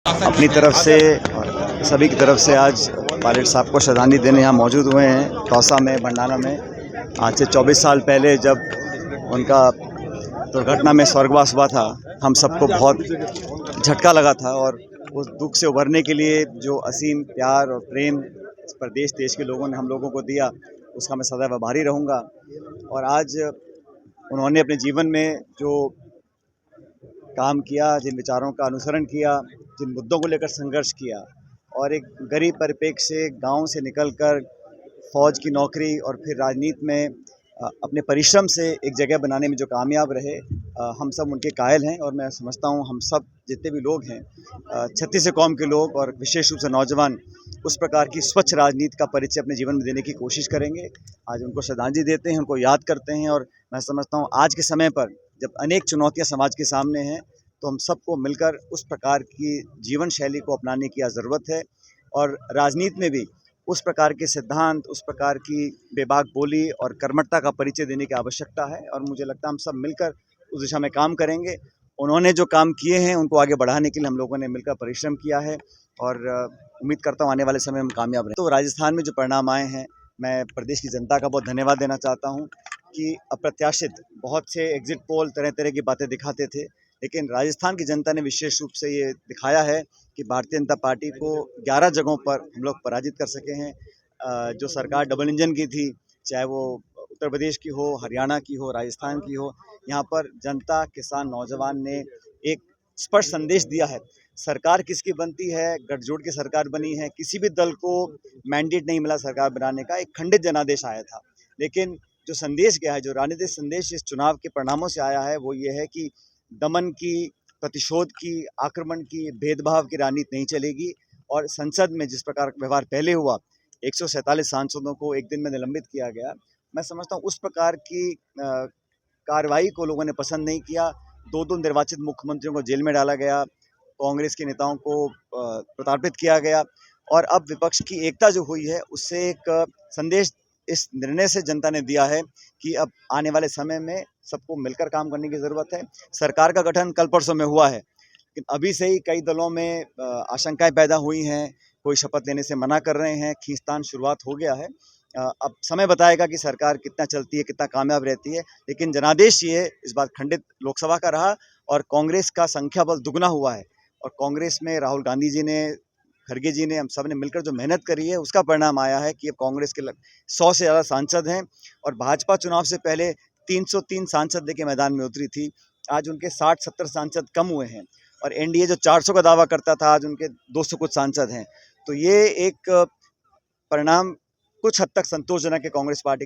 अपनी तरफ से सभी की तरफ से आज पायलट साहब को श्रद्धांजलि देने यहाँ मौजूद हुए हैं दौसा में, भंडारा में। आज से 24 साल पहले जब उनका दुर्घटना में स्वर्गवास हुआ था, हम सबको बहुत झटका लगा था और उस दुख से उभरने के लिए जो असीम प्यार और प्रेम इस प्रदेश देश के लोगों ने हम लोगों को दिया, उसका मैं सदैव आभारी रहूँगा। और आज उन्होंने अपने जीवन में जो काम किया, जिन विचारों का अनुसरण किया, जिन मुद्दों को लेकर संघर्ष किया और एक गरीब परिप्रेक्ष्य से गांव से निकलकर फौज की नौकरी और फिर राजनीति में अपने परिश्रम से एक जगह बनाने में जो कामयाब रहे, हम सब उनके कायल हैं। और मैं समझता हूं हम सब जितने भी लोग हैं, छत्तीस कौम के लोग और विशेष रूप से नौजवान, उस प्रकार की स्वच्छ राजनीति का परिचय अपने जीवन में देने की कोशिश करेंगे। आज उनको श्रद्धांजलि देते हैं, उनको याद करते हैं। और मैं समझता हूँ आज के समय पर जब अनेक चुनौतियाँ समाज के सामने हैं, तो हम सबको मिलकर उस प्रकार की जीवन शैली को अपनाने की ज़रूरत है। और राजनीति में भी उस प्रकार के सिद्धांत, उस प्रकार की बेबाक बोली और कर्मठता का परिचय देने की आवश्यकता है। और मुझे लगता है हम सब मिलकर उस दिशा में काम करेंगे। उन्होंने जो काम किए हैं उनको आगे बढ़ाने के लिए हम लोगों ने मिलकर परिश्रम किया है और उम्मीद करता हूँ आने वाले समय में कामयाब रहें। तो राजस्थान में जो परिणाम आए हैं, मैं प्रदेश की जनता का बहुत धन्यवाद देना चाहता हूँ कि अप्रत्याशित बहुत से एग्जिट पोल तरह तरह की बातें दिखाते थे, लेकिन राजस्थान की जनता ने विशेष रूप से ये दिखाया है कि भारतीय जनता पार्टी को 11 जगहों पर हम लोग पराजित कर सके हैं। जो सरकार डबल इंजन की थी, चाहे वो उत्तर प्रदेश की हो, हरियाणा की हो, राजस्थान की हो, यहाँ पर जनता, किसान, नौजवान ने एक स्पष्ट संदेश दिया है। सरकार किसकी बनती है, गठजोड़ की सरकार बनी है, किसी भी दल को मैंडेट नहीं मिला सरकार बनाने का, एक खंडित जनादेश आया था। लेकिन जो संदेश गया है, जो राजनीतिक संदेश इस चुनाव के परिणामों से आया है, वो ये है कि दमन की, प्रतिशोध की, आक्रमण की, भेदभाव की राजनीति नहीं चलेगी। और संसद में जिस प्रकार व्यवहार पहले हुआ, 147 सांसदों को एक दिन में निलंबित किया गया, मैं समझता हूँ उस प्रकार की कार्रवाई को लोगों ने पसंद नहीं किया। दो निर्वाचित मुख्यमंत्रियों को जेल में डाला गया, कांग्रेस के नेताओं को प्रताड़ित किया गया। और अब विपक्ष की एकता जो हुई है, उससे एक संदेश इस निर्णय से जनता ने दिया है कि अब आने वाले समय में सबको मिलकर काम करने की ज़रूरत है। सरकार का गठन कल परसों में हुआ है, लेकिन अभी से ही कई दलों में आशंकाएं पैदा हुई हैं, कोई शपथ लेने से मना कर रहे हैं, खींचतान शुरुआत हो गया है। अब समय बताएगा कि सरकार कितना चलती है, कितना कामयाब रहती है। लेकिन जनादेश ये इस बार खंडित लोकसभा का रहा और कांग्रेस का संख्या बल दुगना हुआ है। और कांग्रेस में राहुल गांधी जी ने, खड़गे जी ने, हम सब ने मिलकर जो मेहनत करी है, उसका परिणाम आया है कि अब कांग्रेस के 100 से ज़्यादा सांसद हैं। और भाजपा चुनाव से पहले 303 सांसद लेके मैदान में उतरी थी, आज उनके 60-70 सांसद कम हुए हैं। और एनडीए जो 400 का दावा करता था, आज उनके 200 कुछ सांसद हैं। तो ये एक परिणाम कुछ हद तक संतोषजनक है कांग्रेस पार्टी।